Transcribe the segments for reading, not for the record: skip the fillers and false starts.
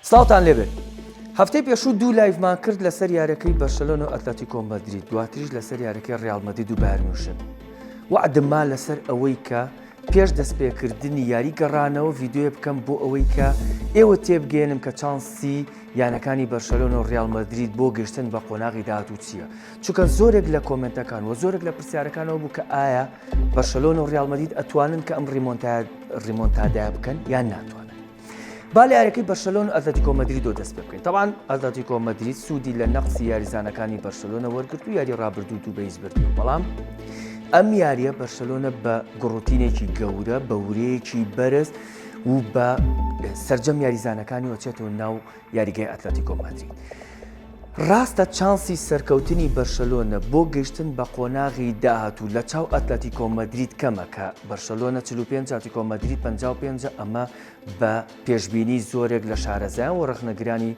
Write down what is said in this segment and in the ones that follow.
سڵاوتان لێبێت. هەفتەی پێشوو دوو لایڤمان کرد لەسەر یاریەکەی بەرشەلۆن و ئەتلەتیکۆ مەدرید، دواتریش لەسەر یاریەکەی ڕیال مەدرید و بایر میونخ. وعدمما لەسەر ئەوەی کە پێش دەستپێکردنی یاری گەڕانەوە ڤیدیۆ بکەم بۆ ئەوەی کە ئێوە تێبگەێنم کە چانسی یانەکانی بەرشەلۆن و ڕیال مەدرید بۆ گەشتن بە قۆناغی داهاتوو چییە؟ چونکە زۆرێک لە کۆمنتەکان و زۆرێک لە پرسیارەکانەوە بوو کە ئایا بەرشەلۆن و ڕیال مەدرید ئەتوانن کە ئەم ڕیمۆنتادای بکەن یان ناتوانن. با لە یاریەکەی بەرشەلۆن و ئەتلەتیکۆ مەدرید دەست پێ بکەین. طبعاً ئەتلەتیکۆ مەدرید سوودی لە نەقسی یاریزانەکانی بەرشەلۆنە وەرگرت و یاری ڕابردوو دوو بەیز بردی. بەڵام ئەم یاریە بەرشەلۆنە بە گڕوتینێکی گەورە بە ورەیەکی بەرز و بە سەرجەم یاریزانەکانی وەچێتەوە ناو یاریگای ئەتلەتیکۆ مەدرید. ڕاستە چانسی سەرکەوتنی بەرشەلۆنە بۆ گەشتن بە قۆناغی داهاتوو لە چاو ئەتلەتیکۆ مەدرید کەمە کە بەرشەلۆنە 45 ئەتلەتیکۆ مەدرید 55 ئەمە بە پێشبینی زۆرێک لە شارەزایان و ڕخنەگرانی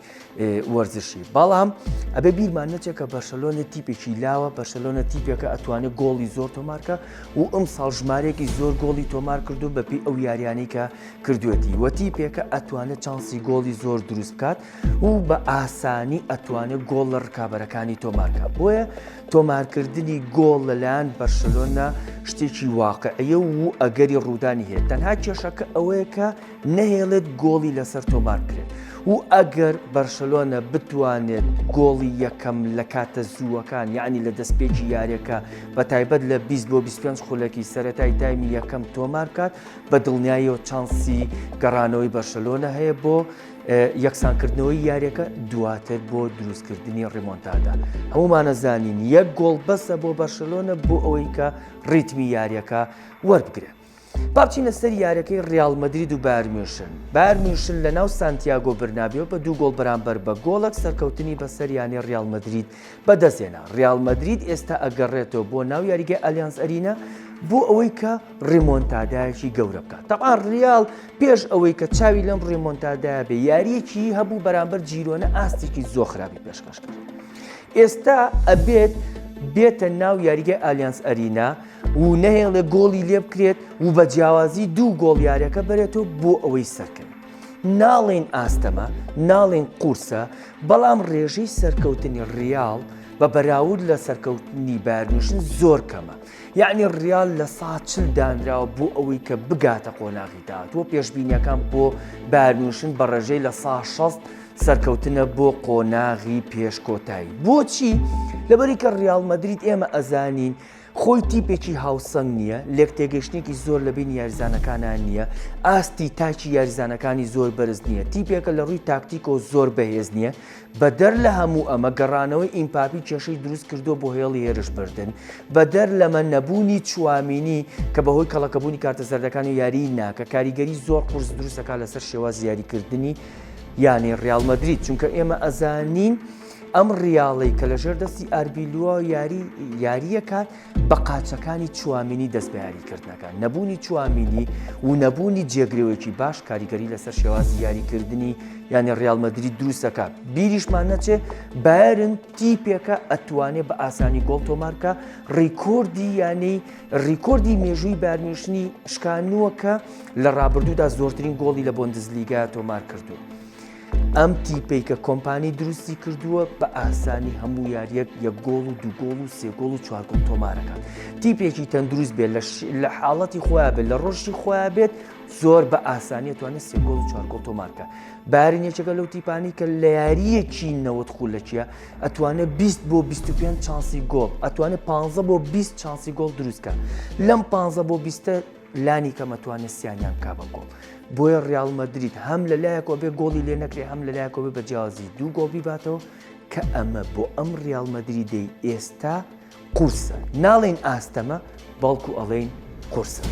وەرزشی. بەڵام ئەبێ بیرمان نەچێت کە بەرشەلۆنە تیپێکی لاوە، بەرشەلۆنە تیپێکە ئەتوانێت گۆڵی زۆر تۆمارکە و ئەم ساڵ ژمارێکی زۆر گۆڵی تۆمار کردو بەپی ئەو یاریانەی کە کردوێتی وە تیپێکە ئەتوانێت چانسی گۆڵی زۆر دروست بکات و بە ئاسانی ئەتوانێت گۆڵ لە ڕکابەرەکانی تۆمارکە. بۆیە تۆمارکردنی گۆڵ لەلایەن بەرشەلۆنە شتێکی واقعیە و ئەگەری ڕوودانی هەیە. تەنها کێشەکە ئەوەیە کە نەهێڵێت گۆڵی لەسەر تۆمار کرێت و ئەگەر بەرشەلۆنە بتوانێت گۆڵی یەکەم لە کاتە زووەکان یعنی لە دەستپێکی یاریەکە بە تایبەت لە 20 بۆ 25 خولەکی سەرەتای تایمی یەکەم تۆمار کات بە دڵنیاییەوە چانسی گەڕانەوەی بەرشەلۆنە هەیە بۆ یەکسانکردنەوەی یاریەکە دواتر بۆ دروستکردنی ڕیمۆنتادا. هەمومان نەزانین یەک گۆڵ بەسە بۆ بەرشەلۆنە بۆ ئەوەی کە ڕیتمی یاریەکە وەربگرێت. با بچینە سەر یاریەکەی ڕیال مەدرید و بایر میونخ. بایر میونخ لە ناو سانتیاگۆ برنابێوە بە 2 گۆڵ بەرامبەر بە گۆڵێک سەرکەوتنی بەسەر یانی ڕیال مەدرید بەدەستێنا. ڕیال مەدرید ئێستا ئەگەڕێتەوە بۆ ناو یاریگای ئالیانس ئەرینە بۆ ئەوەی کە ڕیمۆنتادایەکی گەورە بکات. تەبعاً ڕیال پێش ئەوەی کە چاوی لەم ڕیمۆنتادایە بێ یاریەکی هەبوو بەرامبەر جیرۆنە ئاستێکی زۆر خراپی پێشکەش کرد. ئێستا ئەبێت بێتە ناو یاریگای ئالیانس ئەرینا و نەهێڵێ گۆڵی لێ بکرێت و بە جیاوازی 2 گۆڵ یاریەکە بەرێتەوە بۆ ئەوەی سەرکەوێت. ناڵێن ئاستەمە، ناڵێن قورسە، بەڵام ڕێژەی سەرکەوتنی ڕیال بە بەراورد لە سەرکەوتنی بایر میونخ زۆر کەمە. یعنی ڕیال لە 140 دانراوە بۆ ئەوەی کە بگاتە قۆناغی داهاتووە. پێشبینیەکان بۆ بایر میونخ بە ڕێژەی لە 160 سەرکەوتنە بۆ قۆناغی پێشکۆتایی. بۆچی؟ لەبەری کە ڕیال مەدرید ئێمە ئەزانین خۆی تیپێکی هاوسەنگ نییە، لێک تێگەشتێکی زۆر لە بین یاریزانەکانان نییە، ئاستی تاکی یاریزانەکانی زۆر بەرز نییە، تیپێکە لە ڕووی تاکتیک و زۆر بەهێز نییە. بەدەر لە هەموو ئەمە گەڕانەوەی ئیمپاپی کێشەی دروست کردووە بۆ هێڵی هێرش بردن، بەدەر لەمە نەبوونی چوامینی کە بەهۆی کەڵەکەبوونی کارتە زەردەکان و یاری ناکە کاریگەری زۆر قورس دروستەکە لەسەر شێوازی یاریکردنی یانی ڕیال مەدرید. چونکە ئێمە ئەزانین ئەم ڕیاڵی کە لەژێر دەستی ئاربیلووە یاریەکات بە قاچەکانی چوامینی دەست بە یاریکردنەکان. نەبوونی چوامینی و نەبوونی جێگرێوەیەکی باش کاریگەری لەسەر شێوازی یاریکردنی یانی ڕیال مەدرید دروستەکە. بیریشمان نەچێ بایرن تیپێکە ئەتوانێت بە ئاسانی گۆڵ تۆمارکە ڕیکۆردی مێژووی بایر میونخ شکاندووەکە لە ڕابردوودا زۆرترین گۆڵی لە بۆندزلیگا تۆمار کردووە. ئەم تیپەی کە کۆمپانی دروستی کردووە بە ئاسانی هەموو یاریەک 1 گۆڵ و 2 گۆڵ و 3 گۆڵ و 4 گۆڵ تۆمارەکان. تیپێکی تەندروست بێت لە حاڵەتی خۆیان بێت لە ڕۆژی خۆیان بێت زۆر بە ئاسانی ئەتوانێت 3 گۆڵ و 4 گۆڵ تۆمارکە. بارین یەکێکە لەو تیپانی کە لە یاریەکی 90 خولەکیە ئەتوانێت 20 بۆ 25 چانسی گۆڵ، ئەتوانێت 15 بۆ 20 چانسی گۆڵ دروستکە. لەم 15 بۆ 20 لانی کەم ئەتوانێت سیانیان کا بە گۆڵ. بۆیە ڕیال مەدرید هەم لە لایەکەوە بێ گۆڵی لێ نەکرێ هەم لە لایەکەوە بێ بە جیاوازی 2 گۆڵ بیباتەوە کە ئەمە بۆ ئەم ڕیال مەدریدەی ئێستا قورسە. ناڵێن ئاستەمە بەڵکو ئەڵێن قورسە.